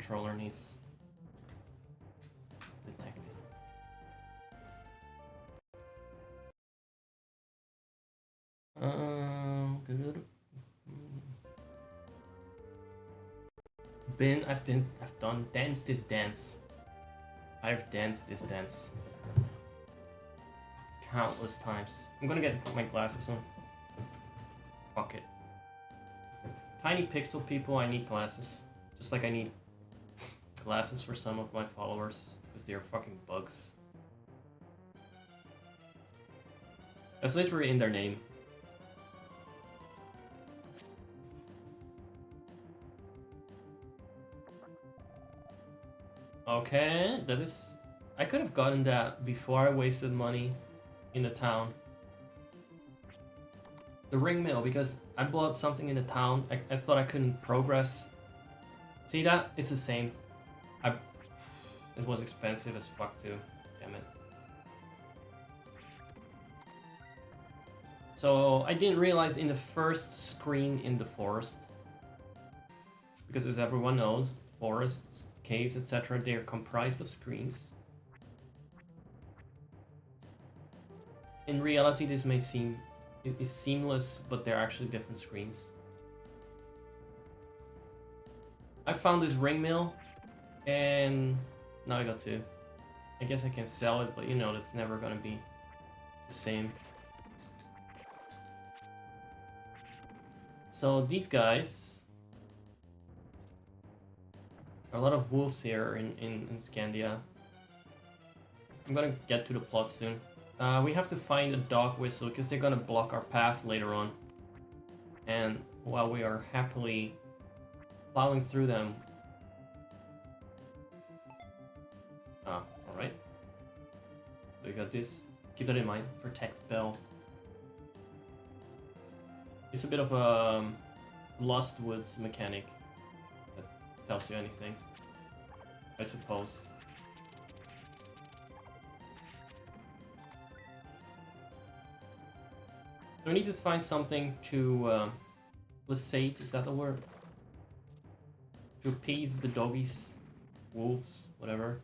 controller needs detecting. Good. I've done dance this dance. I've danced this dance countless times. I'm gonna get my glasses on. Fuck it. Tiny pixel people, I need glasses. Just like I need glasses for some of my followers, because they're fucking bugs. That's literally in their name. Okay, that is... I could have gotten that before I wasted money in the town. The ring mill, because I bought something in the town. I thought I couldn't progress. See that? It's the same. It was expensive as fuck too. Damn it. So I didn't realize in the first screen in the forest, because as everyone knows, forests, caves, etc., they are comprised of screens. In reality, this may seem it is seamless, but they're actually different screens. I found this ring mill, and now I got two. I guess I can sell it, but you know that's never gonna be the same. So these guys, a lot of wolves here in Scandia. I'm gonna get to the plot soon. We have to find a dog whistle because they're gonna block our path later on. And while we are happily plowing through them... Ah, alright. So we got this. Keep that in mind. Protect Bell. It's a bit of a Lost Woods mechanic that tells you anything, I suppose. So we need to find something to placate, is that the word? To appease the doggies, wolves, whatever.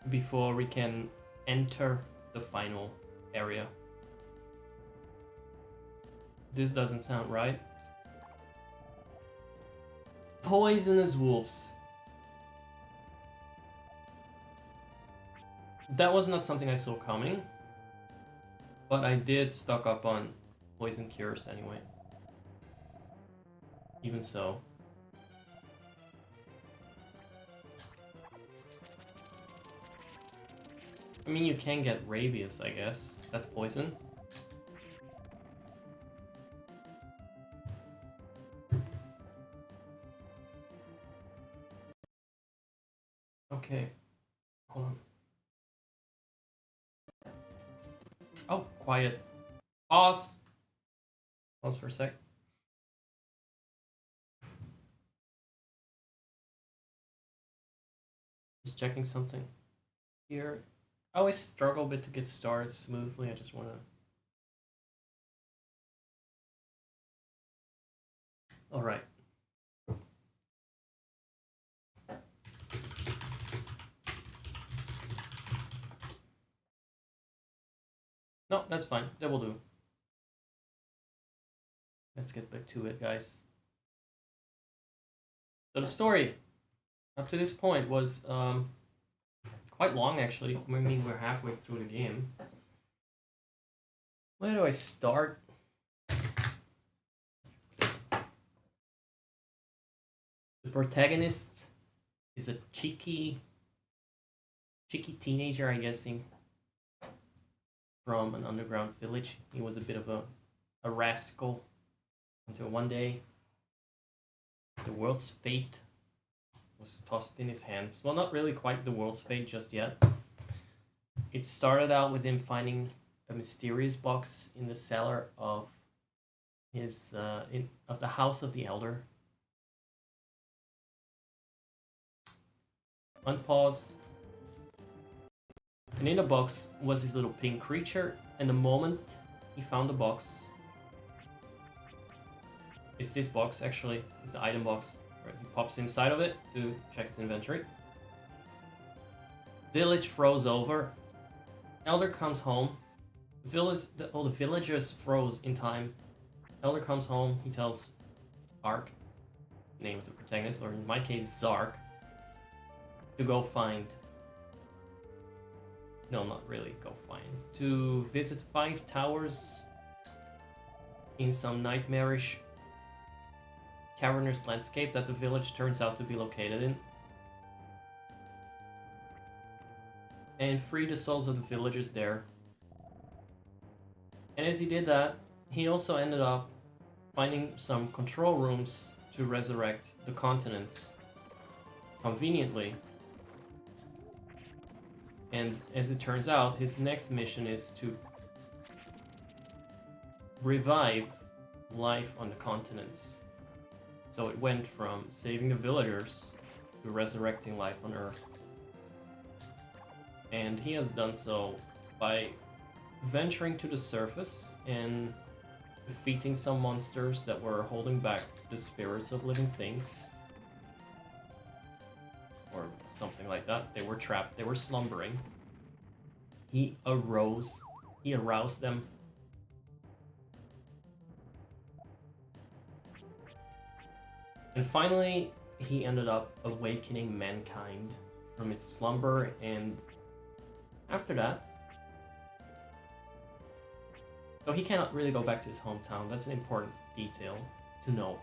Before we can enter the final area. This doesn't sound right. Poisonous wolves. That was not something I saw coming. But I did stock up on poison cures anyway. Even so. I mean, you can get rabies, I guess. That's poison. Okay. Hold on. Oh, quiet. Pause. Pause for a sec. Just checking something here. I always struggle a bit to get started smoothly. I just want to... All right. No, that's fine. That will do. Let's get back to it, guys. So the story up to this point was quite long, actually. I mean, we're halfway through the game. Where do I start? The protagonist is a cheeky teenager, I'm guessing, from an underground village. He was a bit of a rascal until one day the world's fate was tossed in his hands. Well, not really quite the world's fate just yet. It started out with him finding a mysterious box in the cellar of his of the house of the elder. Unpause. And in the box was this little pink creature, and the moment he found the box, it's this box actually, it's the item box. Right, he pops inside of it to check his inventory. Village froze over. Elder comes home. All the villagers froze in time. Elder comes home. He tells Ark, name of the protagonist, or in my case, Zark, to go find. No, not really go find. To visit 5 towers in some nightmarish cavernous landscape that the village turns out to be located in. And free the souls of the villagers there. And as he did that, he also ended up finding some control rooms to resurrect the continents conveniently. And as it turns out, his next mission is to revive life on the continents. So it went from saving the villagers to resurrecting life on Earth. And he has done so by venturing to the surface and defeating some monsters that were holding back the spirits of living things. Or something like that. They were trapped, they were slumbering. He aroused them. And finally, he ended up awakening mankind from its slumber, and after that, so he cannot really go back to his hometown. That's an important detail to know.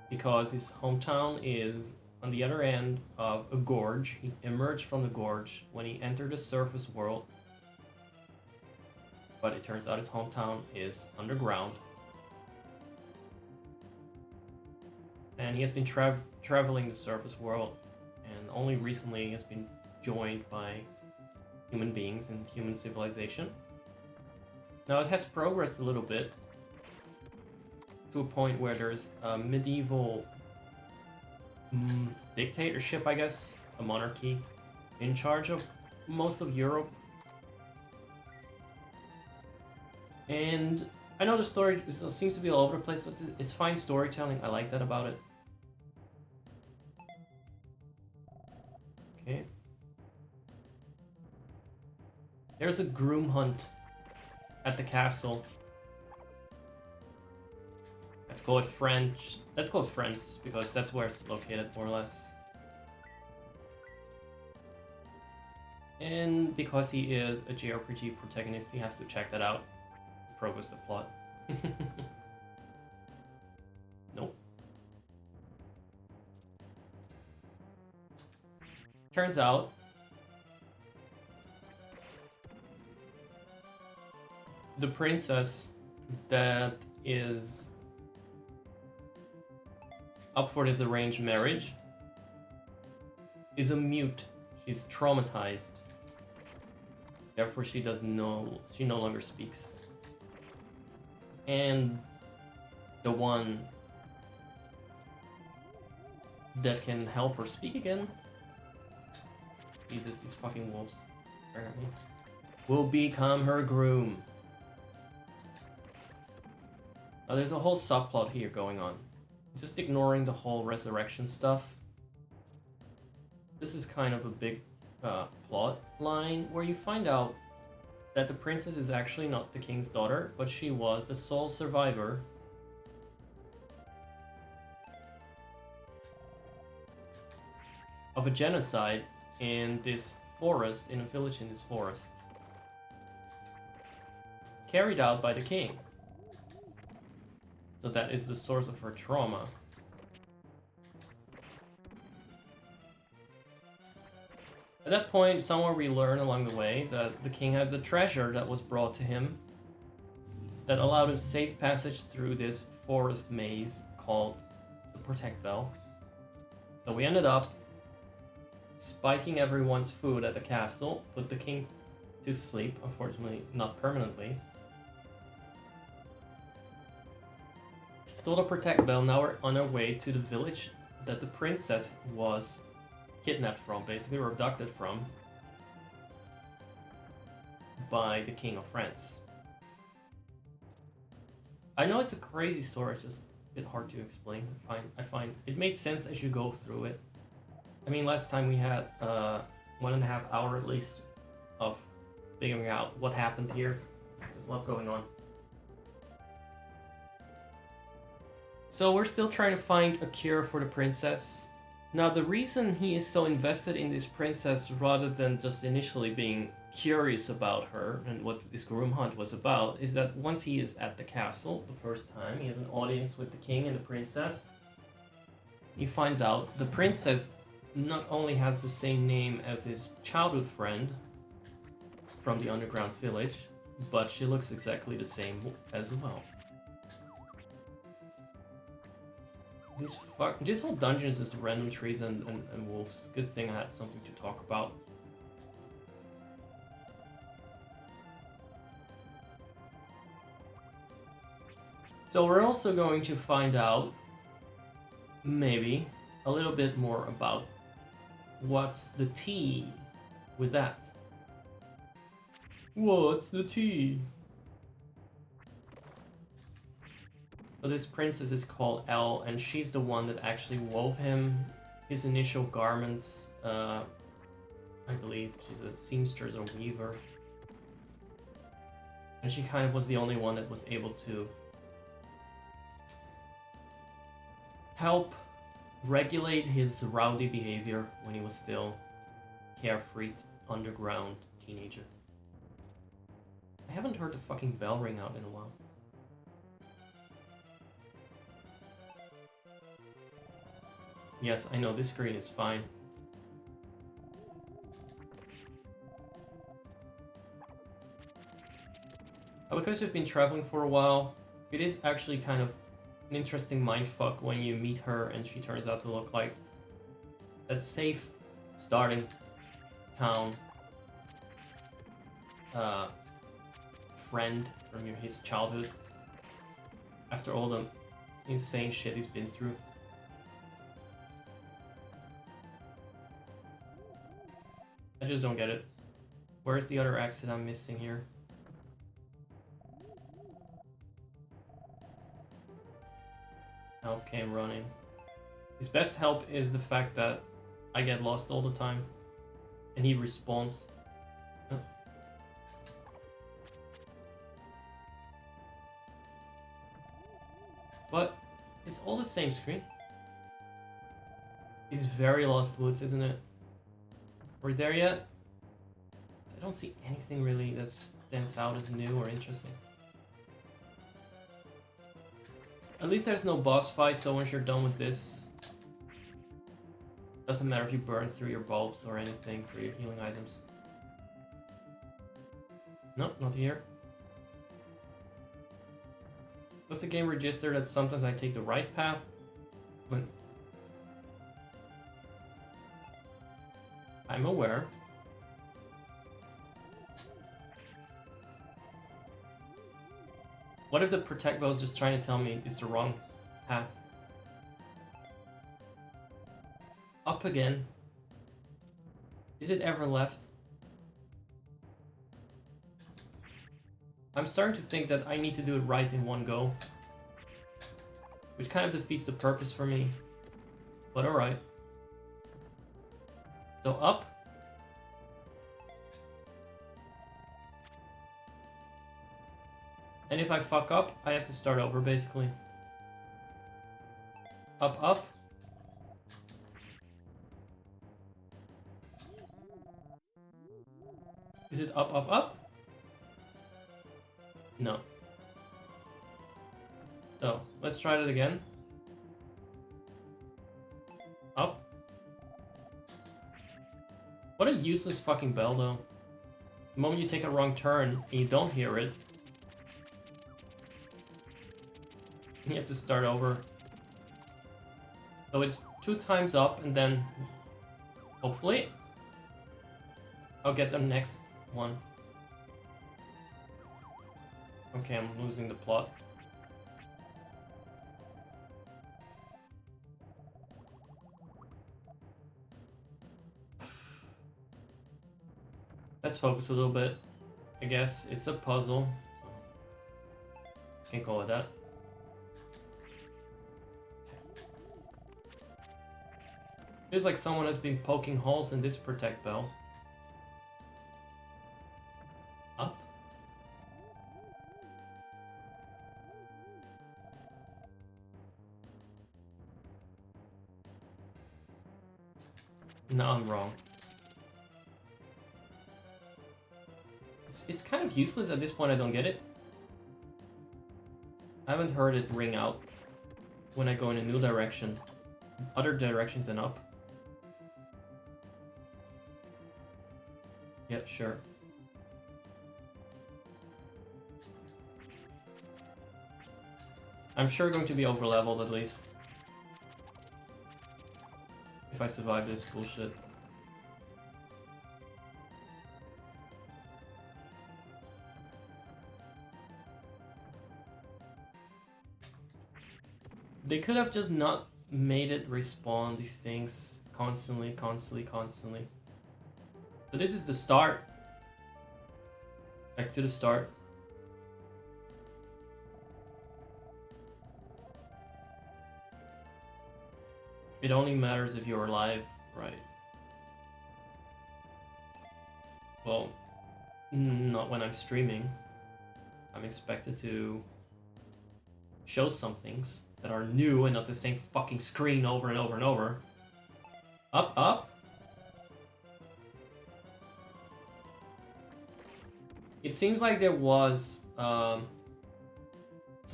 Because his hometown is on the other end of a gorge. He emerged from the gorge when he entered the surface world. But it turns out his hometown is underground. And he has been traveling the surface world, and only recently has been joined by human beings and human civilization. Now it has progressed a little bit to a point where there's a medieval dictatorship, I guess, a monarchy in charge of most of Europe. And I know the story seems to be all over the place, but it's fine storytelling. I like that about it. Okay. There's a groom hunt at the castle. Let's call it French. Let's call it France because that's where it's located, more or less. And because he is a JRPG protagonist, he has to check that out. Progress the plot. Nope. Turns out the princess that is up for this arranged marriage is a mute. She's traumatized. Therefore, she no longer speaks. And the one that can help her speak again, Jesus, these fucking wolves, apparently, will become her groom. Now, there's a whole subplot here going on. Just ignoring the whole resurrection stuff. This is kind of a big plot line where you find out that the princess is actually not the king's daughter, but she was the sole survivor of a genocide in this forest, in a village in this forest, carried out by the king. So that is the source of her trauma. At that point, somewhere we learn along the way that the king had the treasure that was brought to him that allowed him safe passage through this forest maze called the Protect Bell. So we ended up spiking everyone's food at the castle, put the king to sleep, unfortunately not permanently. Stole the Protect Bell. Now we're on our way to the village that the princess was kidnapped from, basically, or abducted from, by the King of France. I know it's a crazy story, it's just a bit hard to explain. I find it made sense as you go through it. I mean, last time we had 1.5 hour at least of figuring out what happened here. There's a lot going on. So we're still trying to find a cure for the princess. Now, the reason he is so invested in this princess rather than just initially being curious about her and what this groom hunt was about is that once he is at the castle the first time, he has an audience with the king and the princess. He finds out the princess not only has the same name as his childhood friend from the underground village, but she looks exactly the same as well. This whole dungeon is just random trees and wolves. Good thing I had something to talk about. So we're also going to find out, maybe, a little bit more about what's the tea with that. What's the tea? So this princess is called Elle, and she's the one that actually wove him his initial garments. I believe she's a seamstress or weaver. And she kind of was the only one that was able to help regulate his rowdy behavior when he was still carefree underground teenager. I haven't heard the fucking bell ring out in a while. Yes, I know this screen is fine. Because you've been traveling for a while, it is actually kind of an interesting mindfuck when you meet her and she turns out to look like that safe starting town friend from his childhood after all the insane shit he's been through. I just don't get it. Where's the other exit I'm missing here? Help came running. His best help is the fact that I get lost all the time. And he respawns. Oh. But it's all the same screen. It's very Lost Woods, isn't it? We're there yet? I don't see anything really that stands out as new or interesting. At least there's no boss fight, so once you're done with this, doesn't matter if you burn through your bulbs or anything for your healing items. Nope, not here. Does the game register that sometimes I take the right path? When I'm aware. What if the protect bow is just trying to tell me it's the wrong path? Up again. Is it ever left? I'm starting to think that I need to do it right in one go. Which kind of defeats the purpose for me. But alright. So up. And if I fuck up, I have to start over basically. Up, up. Is it up, up, up? No. So, let's try that again. Up. What a useless fucking bell though. The moment you take a wrong turn and you don't hear it, you have to start over. So it's 2 times up and then hopefully I'll get the next one. Okay, I'm losing the plot. Let's focus a little bit. I guess it's a puzzle. So can't call it that. Feels like someone has been poking holes in this protect bell. Up? No, I'm wrong. It's kind of useless at this point, I don't get it. I haven't heard it ring out when I go in a new direction. Other directions than up. Yeah, sure. I'm sure going to be over leveled at least. If I survive this bullshit. They could have just not made it respawn these things constantly. But this is the start. Back to the start. It only matters if you're alive, right? Well, not when I'm streaming. I'm expected to show some things that are new and not the same fucking screen over and over and over. Up, up. It seems like there was some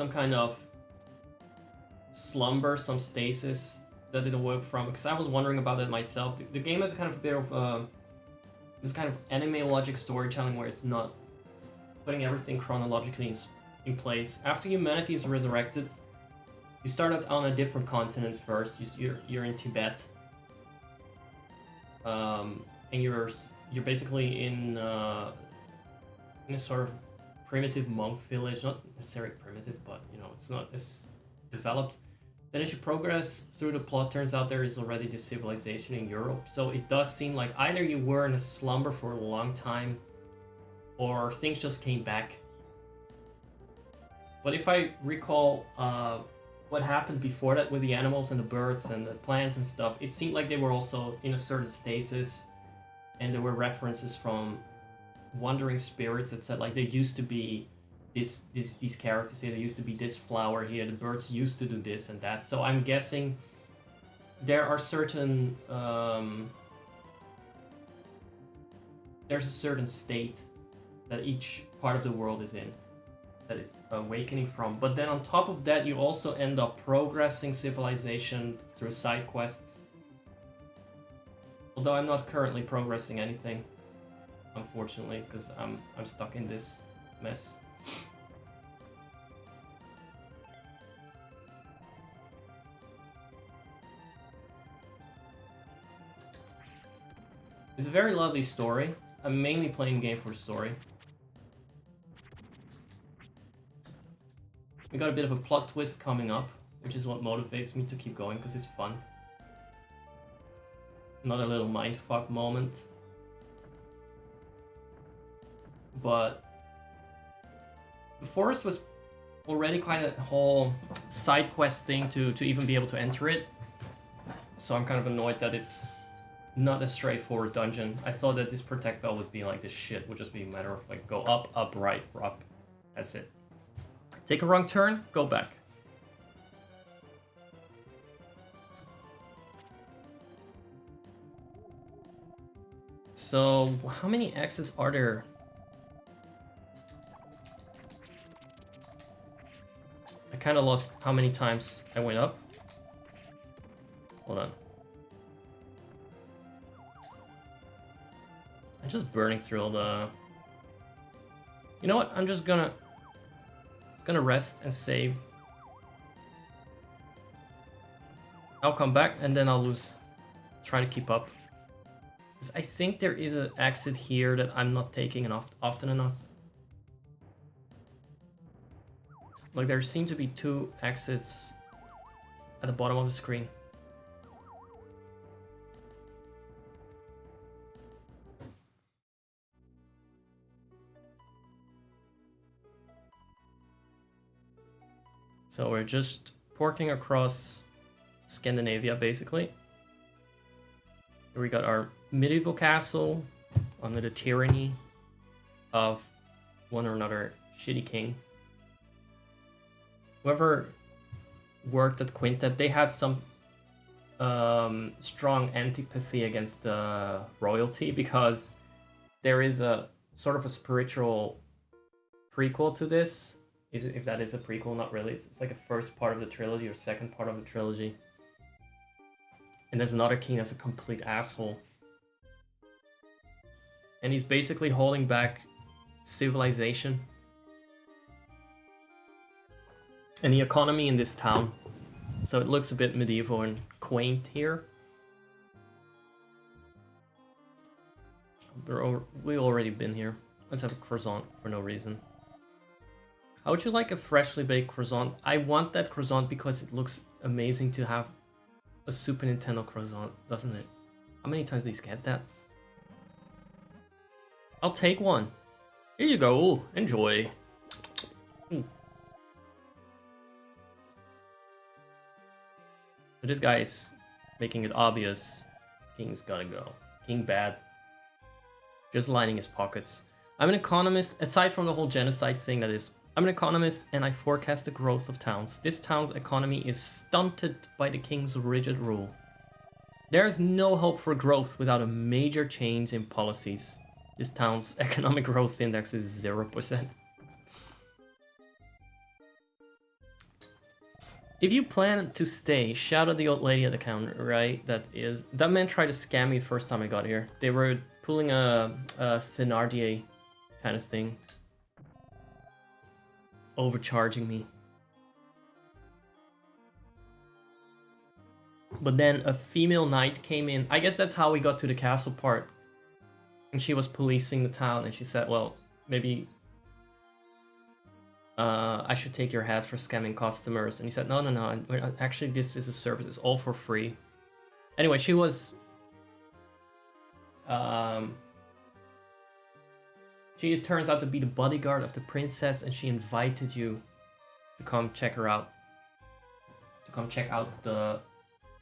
kind of slumber, some stasis that didn't work from, because I was wondering about that myself. The game has kind of a bit of this kind of anime logic storytelling where it's not putting everything chronologically in place. After humanity is resurrected, you start out on a different continent first. You're in Tibet, and you're basically in a sort of primitive monk village. Not necessarily primitive, but you know, it's not as developed. Then as you progress through the plot, turns out there is already this civilization in Europe. So it does seem like either you were in a slumber for a long time, or things just came back. But if I recall what happened before that with the animals and the birds and the plants and stuff, it seemed like they were also in a certain stasis, and there were references from wandering spirits that said like they used to be these characters here, there used to be this flower here, the birds used to do this and that. So I'm guessing there are certain there's a certain state that each part of the world is in, that it's awakening from. But then on top of that, you also end up progressing civilization through side quests. Although I'm not currently progressing anything, unfortunately, because I'm stuck in this mess. It's a very lovely story. I'm mainly playing the game for story. We got a bit of a plot twist coming up, which is what motivates me to keep going, because it's fun. Not a little mindfuck moment. But the forest was already quite a whole side quest thing to even be able to enter it. So I'm kind of annoyed that it's not a straightforward dungeon. I thought that this protect bell would be like this shit, would just be a matter of like go up, up, right, up. That's it. Take a wrong turn, go back. So how many exits are there? I kind of lost how many times I went up. Hold on. I'm just burning through all the... You know what? I'm just gonna rest and save. I'll come back and then I'll try to keep up. Because I think there is an exit here that I'm not taking often enough. Like there seem to be 2 exits at the bottom of the screen. So we're just porking across Scandinavia, basically. Here we got our medieval castle under the tyranny of one or another shitty king. Whoever worked at Quintet, they had some strong antipathy against royalty, because there is a sort of a spiritual prequel to this. If that is a prequel, not really. It's like a first part of the trilogy or second part of the trilogy. And there's another king that's a complete asshole. And he's basically holding back civilization and the economy in this town. So it looks a bit medieval and quaint here. We've already been here. Let's have a croissant for no reason. How would you like a freshly baked croissant? I want that croissant because it looks amazing to have a Super Nintendo croissant, doesn't it? How many times do you get that? I'll take one. Here you go. Enjoy. Ooh. But this guy is making it obvious. King's gotta go. King bad. Just lining his pockets. I'm an economist. Aside from the whole genocide thing, that is, I'm an economist and I forecast the growth of towns. This town's economy is stunted by the king's rigid rule. There is no hope for growth without a major change in policies. This town's economic growth index is 0%. If you plan to stay, shout at the old lady at the counter, right? That man tried to scam me the first time I got here. They were pulling a Thenardier kind of thing. Overcharging me. But then a female knight came in. I guess that's how we got to the castle part. And she was policing the town, and she said, well, maybe I should take your head for scamming customers. And he said, no, actually this is a service, it's all for free. Anyway, she was she turns out to be the bodyguard of the princess, and she invited you to come check her out, to come check out the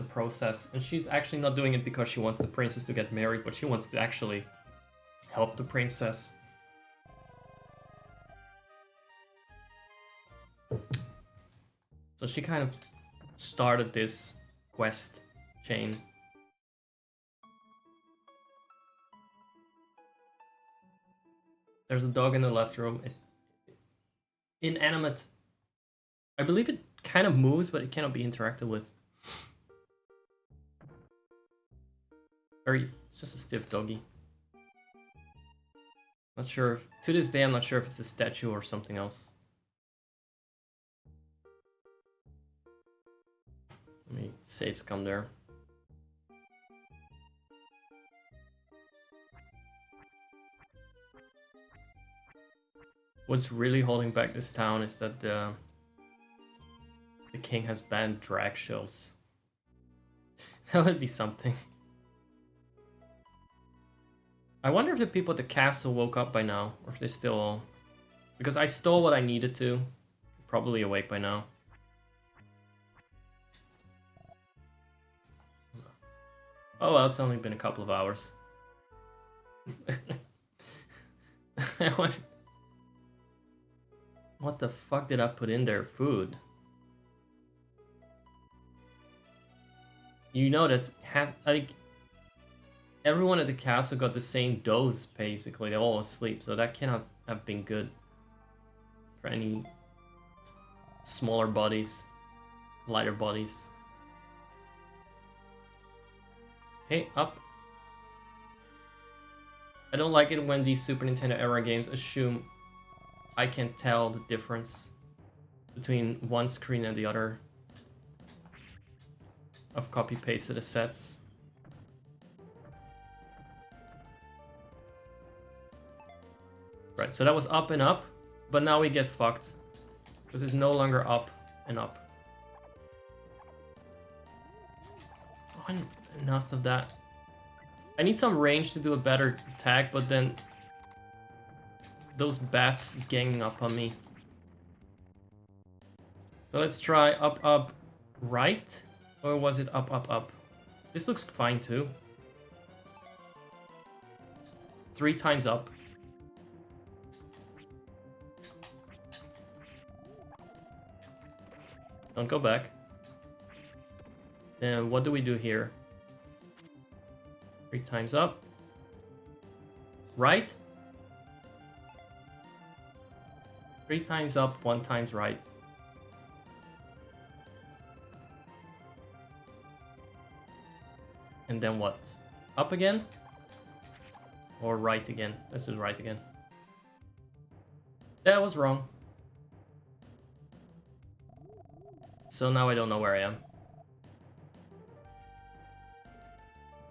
process. And she's actually not doing it because she wants the princess to get married, but she wants to actually help the princess. So she kind of started this quest chain. There's a dog in the left room. Inanimate. I believe it kind of moves, but it cannot be interacted with. It's just a stiff doggy. Not sure if, to this day, I'm not sure if it's a statue or something else. Let me saves come there. What's really holding back this town is that the king has banned drag shows. That would be something. I wonder if the people at the castle woke up by now, or if they're still... Because I stole what I needed to. Probably awake by now. Oh well, it's only been a couple of hours. What the fuck did I put in their food? You know that's like everyone at the castle got the same dose basically. They're all asleep, so that cannot have been good for any smaller bodies, lighter bodies. Hey, up. I don't like it when these Super Nintendo era games assume I can tell the difference between one screen and the other. I've copy-pasted assets. Right, so that was up and up, but now we get fucked. Because it's no longer up and up. Oh, enough of that. I need some range to do a better attack, but then those bats ganging up on me. So let's try up, up, right? Or was it up, up, up? This looks fine too. 3 times up. Don't go back. Then what do we do here? 3 times up. Right? 3 times up, 1 times right. And then what? Up again? Or right again? Let's do right again. That was wrong. So now I don't know where I am.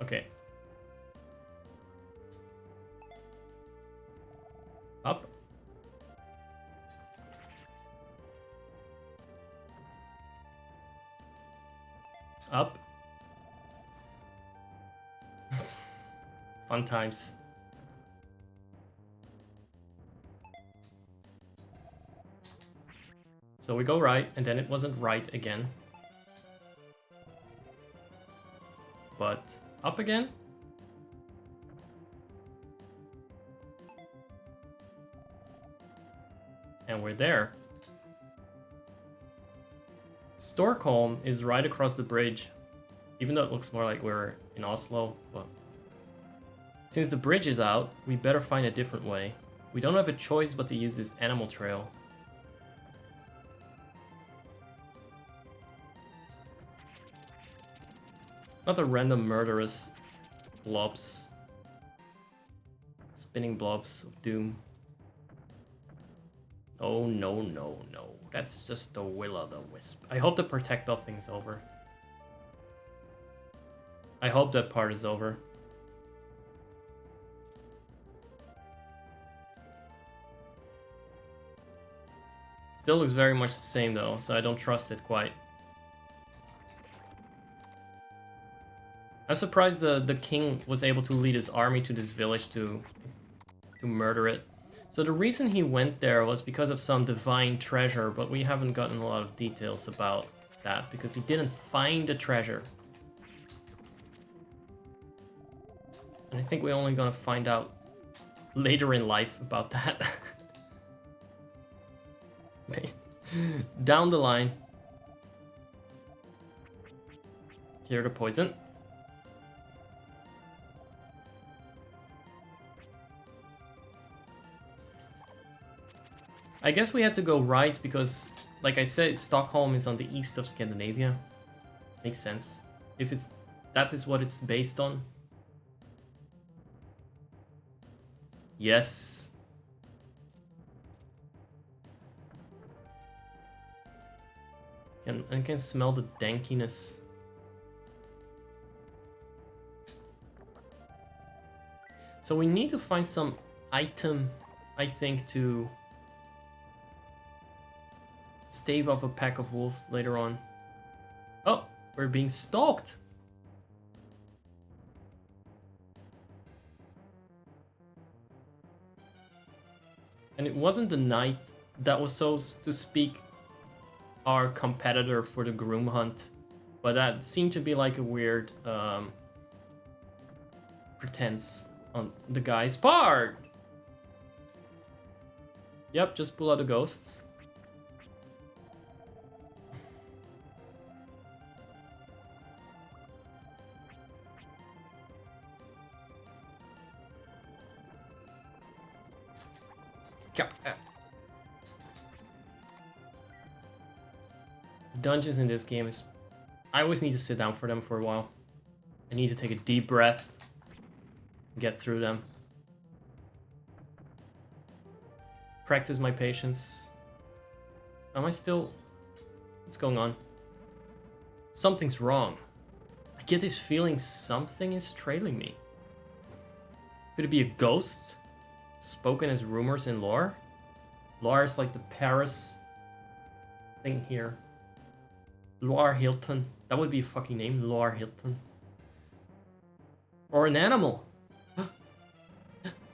Okay. Up. Up. Fun times. So we go right, and then it wasn't right again. But up again? And we're there. Stockholm is right across the bridge. Even though it looks more like we're in Oslo, but since the bridge is out, we better find a different way. We don't have a choice but to use this animal trail. Not the random murderous blobs. Spinning blobs of doom. Oh no, no, no. That's just the will-o'-the-wisp. I hope the projectile thing's over. I hope that part is over. Still looks very much the same though, so I don't trust it quite. I'm surprised the king was able to lead his army to this village to murder it. So the reason he went there was because of some divine treasure, but we haven't gotten a lot of details about that because he didn't find the treasure. And I think we're only gonna find out later in life about that. Down the line. Here the poison. I guess we had to go right because, like I said, Stockholm is on the east of Scandinavia. Makes sense. If that is what it's based on. Yes. I can smell the dankiness. So we need to find some item, I think, to stave off a pack of wolves later on. Oh, we're being stalked. And it wasn't the knight that was, so to speak, our competitor for the groom hunt, but that seemed to be like a weird pretense on the guy's part. Yep, just pull out the ghosts. Dungeons in this game is... I always need to sit down for them for a while. I need to take a deep breath. Get through them. Practice my patience. Am I still... What's going on? Something's wrong. I get this feeling something is trailing me. Could it be a ghost? Spoken as rumors in lore? Lore is like the Paris thing here. Loire Hilton. That would be a fucking name, Loire Hilton. Or an animal.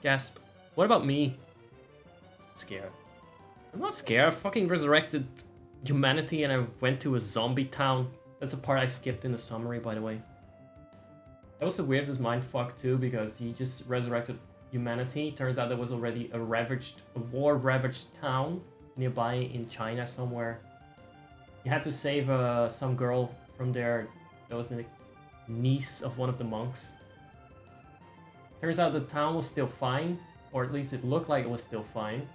Gasp. What about me? Scared. I'm not scared. I fucking resurrected humanity and I went to a zombie town. That's a part I skipped in the summary, by the way. That was the weirdest mindfuck too, because he just resurrected humanity. Turns out there was already a war-ravaged town nearby in China somewhere. You had to save some girl from there that was the niece of one of the monks. Turns out the town was still fine, or at least it looked like it was still fine.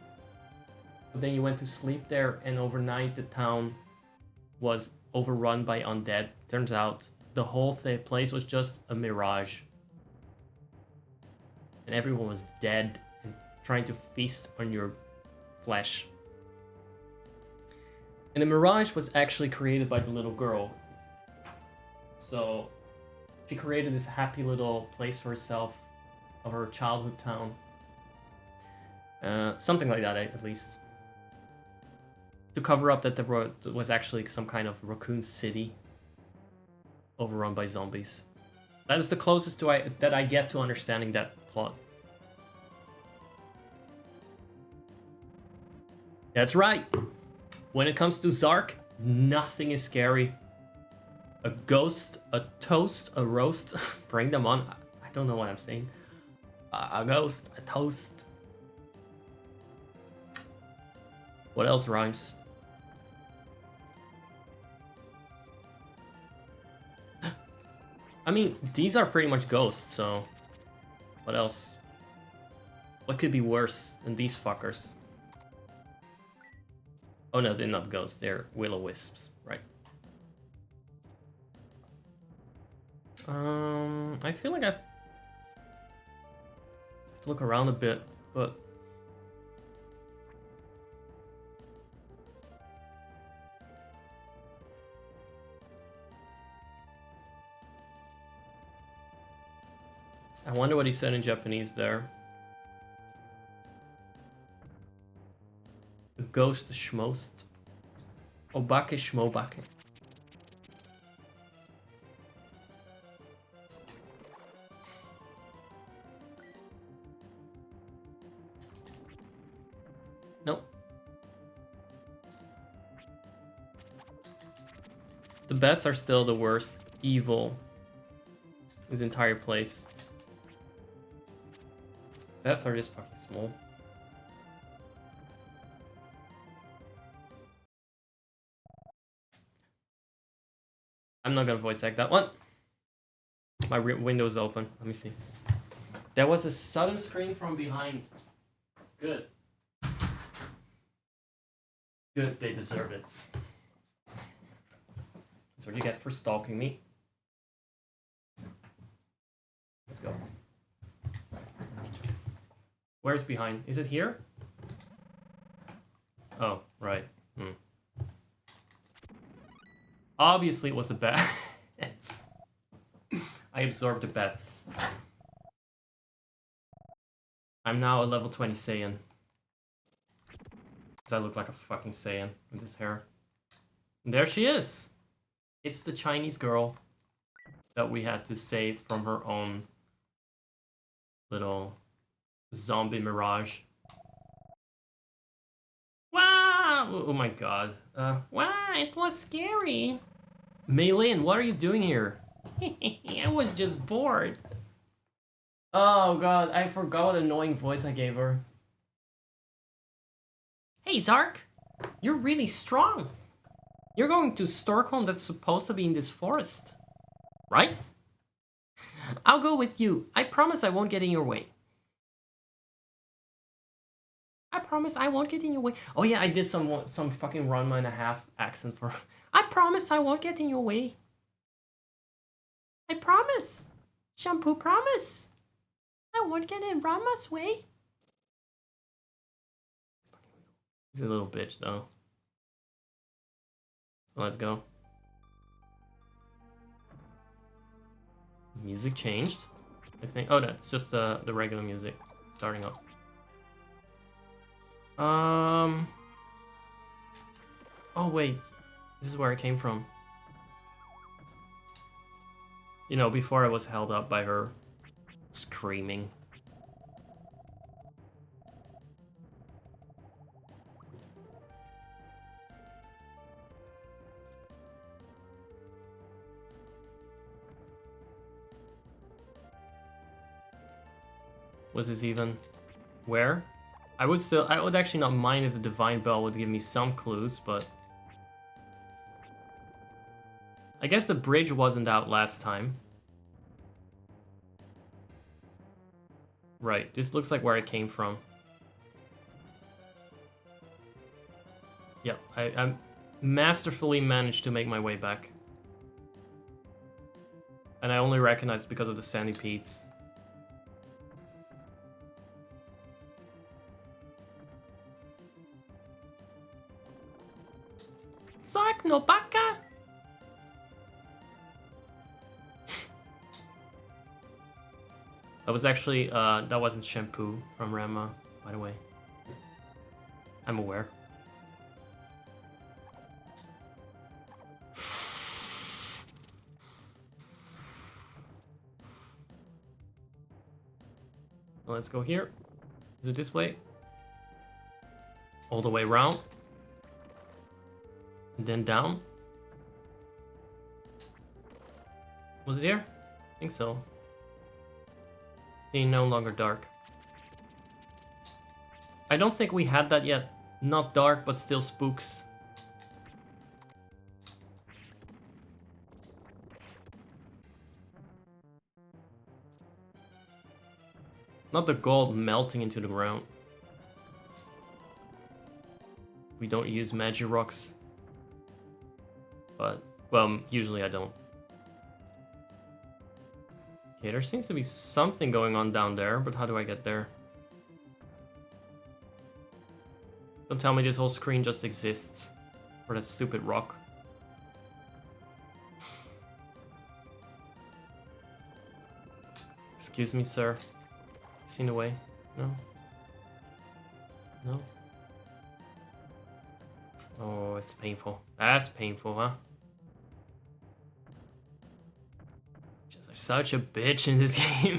But then you went to sleep there, and overnight the town was overrun by undead. Turns out the whole place was just a mirage. And everyone was dead and trying to feast on your flesh. And the mirage was actually created by the little girl. So she created this happy little place for herself of her childhood town. Something like that, at least. To cover up that there was actually some kind of raccoon city overrun by zombies. That is the closest that I get to understanding that plot. That's right. When it comes to Zark, nothing is scary. A ghost, a toast, a roast. Bring them on. I don't know what I'm saying. A ghost, a toast. What else rhymes? I mean, these are pretty much ghosts, so... What else? What could be worse than these fuckers? Oh no, they're not ghosts, they're will-o-wisps, right. I feel like I have to look around a bit, but... I wonder what he said in Japanese there. A ghost schmost. Obake schmobake. Nope. The bats are still the worst evil in this entire place. Bats are just fucking small. I'm not gonna voice act that one. My window's open. Let me see. There was a sudden scream from behind. Good. Good, they deserve it. That's what you get for stalking me. Let's go. Where's behind? Is it here? Oh, right. Obviously it was the bats. I absorbed the bats. I'm now a level 20 Saiyan. Because I look like a fucking Saiyan with this hair. And there she is! It's the Chinese girl that we had to save from her own little zombie mirage. Wow! Oh my god. Wow, it was scary. Maylin, what are you doing here? I was just bored. Oh god, I forgot what annoying voice I gave her. Hey Zark, you're really strong. You're going to Stockholm that's supposed to be in this forest, right? I'll go with you. I promise I won't get in your way. I promise I won't get in your way. Oh yeah, I did some fucking Ranma and a half accent for... I promise I won't get in your way. I promise. Shampoo promise. I won't get in Ranma's way. He's a little bitch though. Let's go. Music changed, I think. Oh, that's just the regular music starting up. Oh wait, this is where I came from. You know, before I was held up by her screaming. Was this even? Where? I would actually not mind if the Divine Bell would give me some clues, but... I guess the bridge wasn't out last time. Right, this looks like where I came from. Yep, I masterfully managed to make my way back. And I only recognized because of the centipedes. Sark no baka! That was actually, that wasn't shampoo from Rama, by the way. I'm aware. Let's go here. Is it this way? All the way around. And then down. Was it here? I think so. See, no longer dark. I don't think we had that yet. Not dark, but still spooks. Not the gold melting into the ground. We don't use magic rocks. But, well, usually I don't. Okay, there seems to be something going on down there, but how do I get there? Don't tell me this whole screen just exists for that stupid rock. Excuse me, sir. Seen the way? No? No? Oh, it's painful. That's painful, huh? Just such a bitch in this game.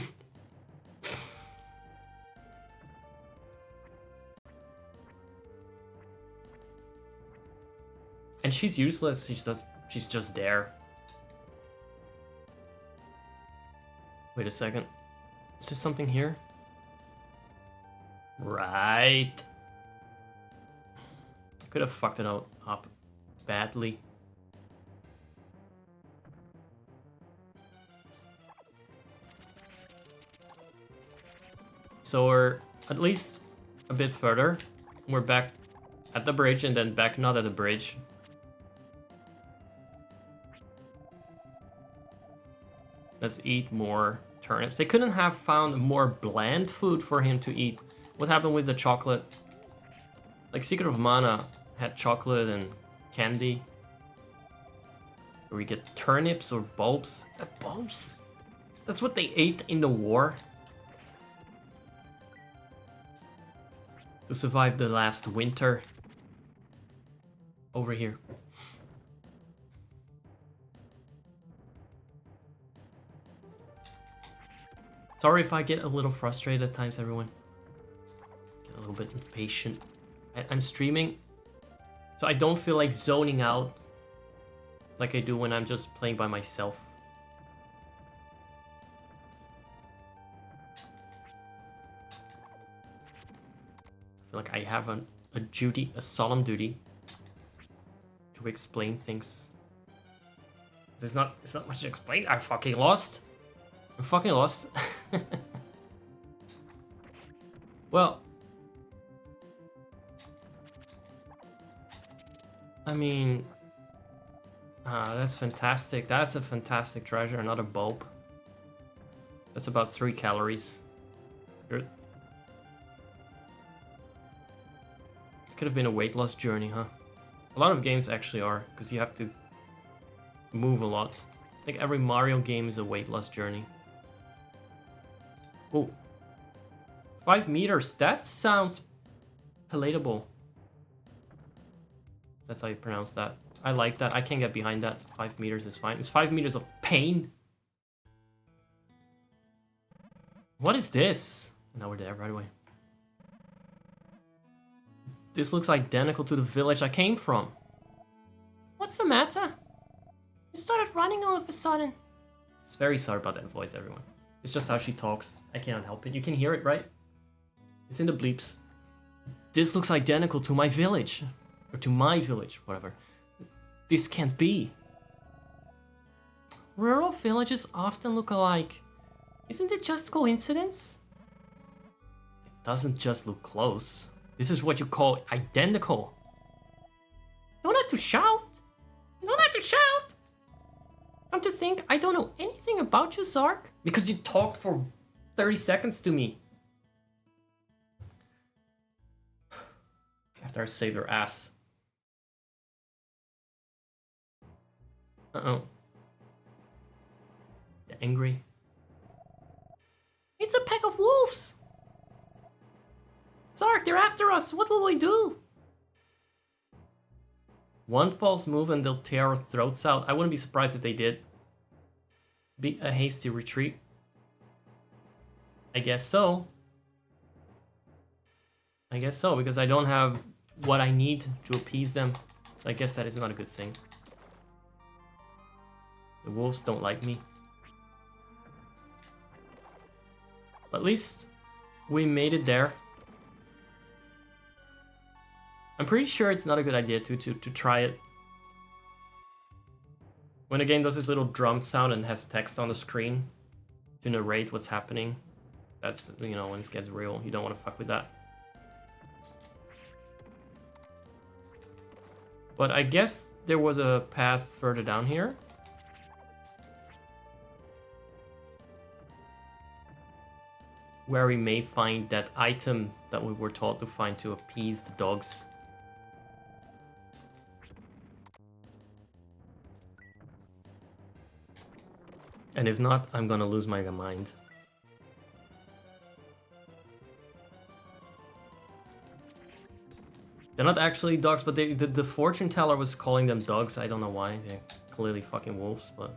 And she's useless. She's just there. Wait a second. Is there something here? Right. I could have fucked it up badly. So we're at least a bit further. We're back at the bridge and then back not at the bridge. Let's eat more turnips. They couldn't have found more bland food for him to eat. What happened with the chocolate? Like Secret of Mana had chocolate and candy. Or we get turnips or bulbs. Bulbs? That's what they ate in the war. To survive the last winter. Over here. Sorry if I get a little frustrated at times, everyone. Get a little bit impatient. I'm streaming, so I don't feel like zoning out like I do when I'm just playing by myself. I feel like I have a duty, a solemn duty to explain things. There's not much to explain. I'm fucking lost. I'm fucking lost. Well, I mean, that's fantastic. That's a fantastic treasure. Another bulb. That's about 3 calories. It could have been a weight loss journey, huh? A lot of games actually are, because you have to move a lot. I think every Mario game is a weight loss journey. Oh, 5 meters. That sounds palatable. That's how you pronounce that. I like that. I can get behind that. 5 meters is fine. It's 5 meters of pain. What is this? Now we're there right away. This looks identical to the village I came from. What's the matter? You started running all of a sudden. It's very sorry about that voice, everyone. It's just how she talks. I cannot help it. You can hear it, right? It's in the bleeps. This looks identical to my village. Or to my village, whatever. This can't be. Rural villages often look alike. Isn't it just coincidence? It doesn't just look close. This is what you call identical. You don't have to shout. You don't have to shout. Come to think, I don't know anything about you, Zark. Because you talked for 30 seconds to me. After I saved her ass. Uh-oh. You're angry. It's a pack of wolves! Zark, they're after us! What will we do? One false move and they'll tear our throats out. I wouldn't be surprised if they did. Be a hasty retreat. I guess so. I guess so, because I don't have what I need to appease them. So I guess that is not a good thing. The wolves don't like me. But at least we made it there. I'm pretty sure it's not a good idea to try it. When the game does this little drum sound and has text on the screen to narrate what's happening, that's, you know, when it gets real. You don't want to fuck with that. But I guess there was a path further down here. Where we may find that item that we were taught to find to appease the dogs. And if not, I'm gonna lose my mind. They're not actually dogs, but the fortune teller was calling them dogs. I don't know why. They're clearly fucking wolves, but...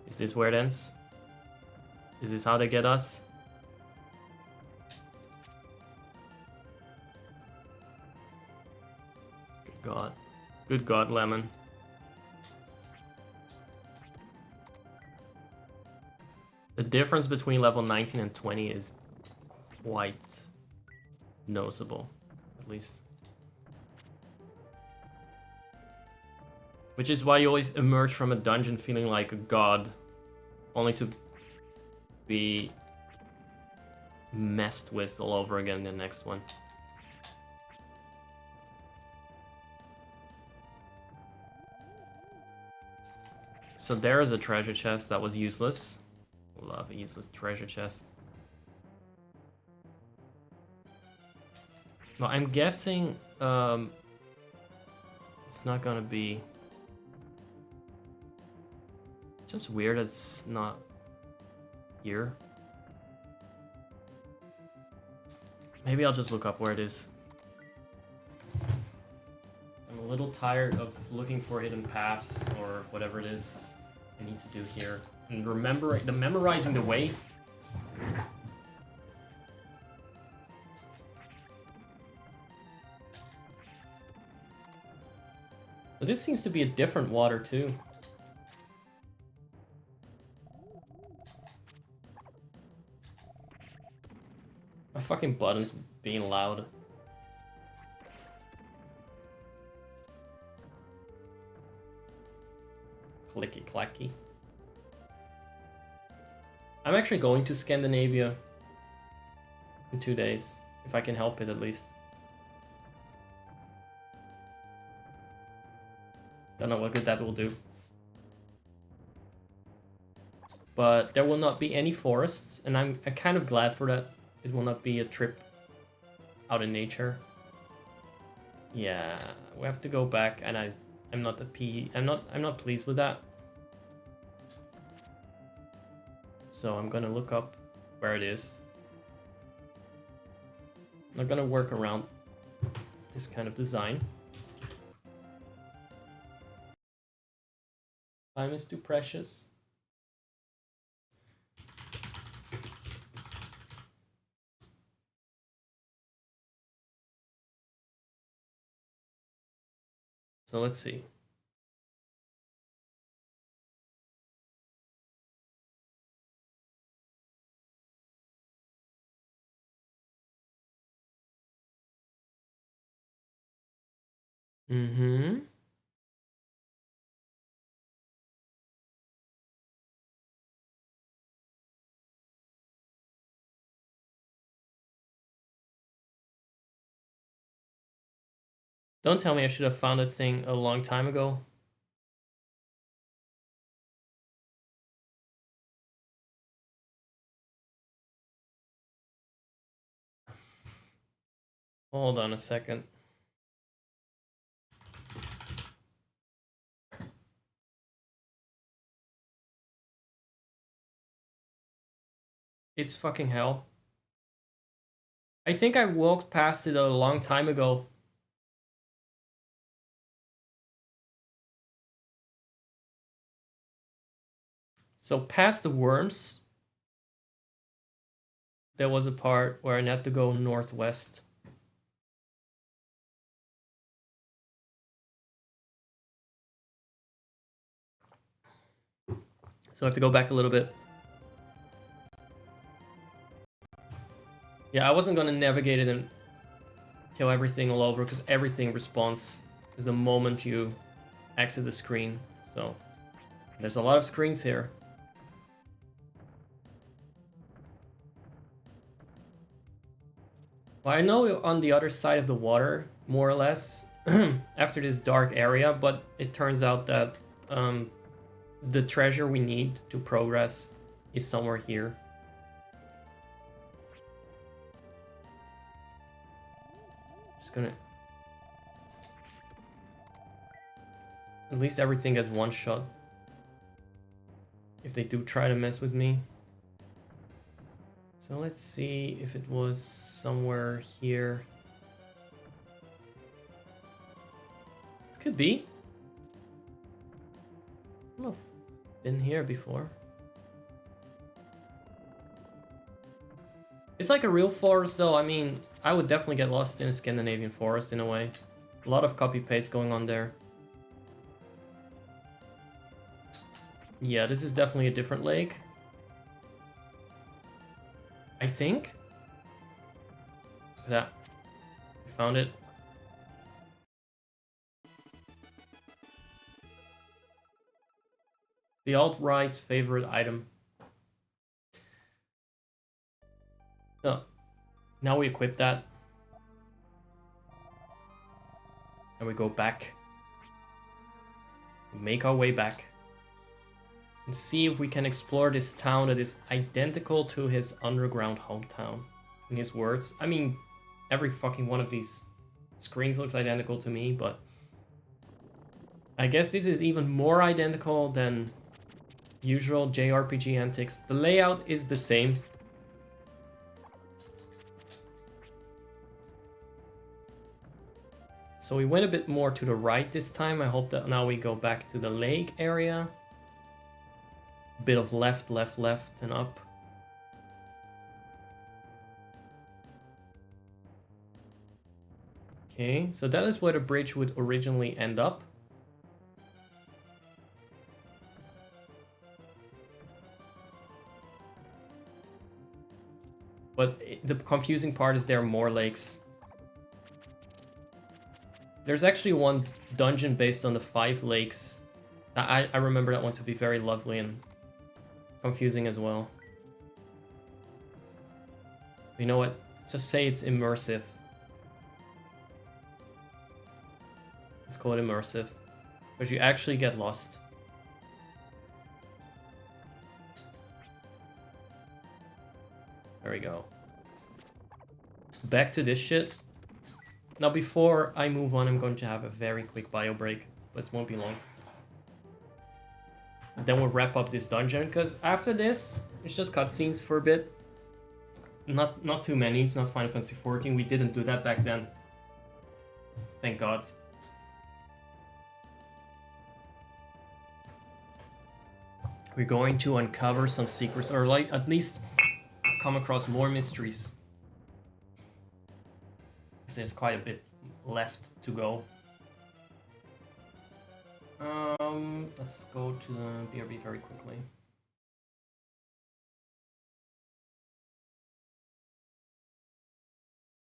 Is this where it ends? Is this how they get us? Good God. Good God, Lemon. The difference between level 19 and 20 is quite noticeable, at least. Which is why you always emerge from a dungeon feeling like a god, only to be messed with all over again in the next one. So there is a treasure chest that was useless. Love a useless treasure chest. Well, I'm guessing it's not gonna be... It's just weird it's not here. Maybe I'll just look up where it is. I'm a little tired of looking for hidden paths or whatever it is I need to do here. And memorizing the way. But this seems to be a different water too. My fucking button's being loud. Clicky clacky. I'm actually going to Scandinavia in 2 days, if I can help it at least. Don't know what good that will do. But there will not be any forests, and I'm kind of glad for that. It will not be a trip out in nature. Yeah, we have to go back, and I'm not pleased with that. So I'm gonna look up where it is. I'm not gonna work around this kind of design. Time is too precious. So let's see. Mm-hmm. Don't tell me I should have found a thing a long time ago. Hold on a second. It's fucking hell. I think I walked past it a long time ago. So past the worms, there was a part where I had to go northwest. So I have to go back a little bit. Yeah, I wasn't gonna navigate it and kill everything all over because everything respawns the moment you exit the screen. So there's a lot of screens here. Well, I know on the other side of the water, more or less, after this dark area, but it turns out that the treasure we need to progress is somewhere here. Just gonna... At least everything gets one shot. If they do try to mess with me. So let's see if it was somewhere here. It could be. I don't know if I've been here before. It's like a real forest though. I mean, I would definitely get lost in a Scandinavian forest in a way. A lot of copy-paste going on there. Yeah, this is definitely a different lake. I think. That. We found it. The alt-right's favorite item. So, now we equip that. And we go back. We make our way back. And see if we can explore this town that is identical to his underground hometown. In his words. I mean, every fucking one of these screens looks identical to me, but I guess this is even more identical than usual JRPG antics. The layout is the same. So we went a bit more to the right this time. I hope that now we go back to the lake area. A bit of left, left, left, and up. Okay, so that is where the bridge would originally end up. But the confusing part is there are more lakes. There's actually one dungeon based on the 5 lakes. I remember that one to be very lovely and confusing as well. You know what? Let's just say it's immersive. Let's call it immersive. Because you actually get lost. There we go. Back to this shit. Now before I move on, I'm going to have a very quick bio break. But it won't be long. Then we'll wrap up this dungeon, because after this, it's just cutscenes for a bit. Not too many, it's not Final Fantasy XIV. We didn't do that back then. Thank God. We're going to uncover some secrets, or like at least come across more mysteries. Because there's quite a bit left to go. Let's go to the BRB very quickly.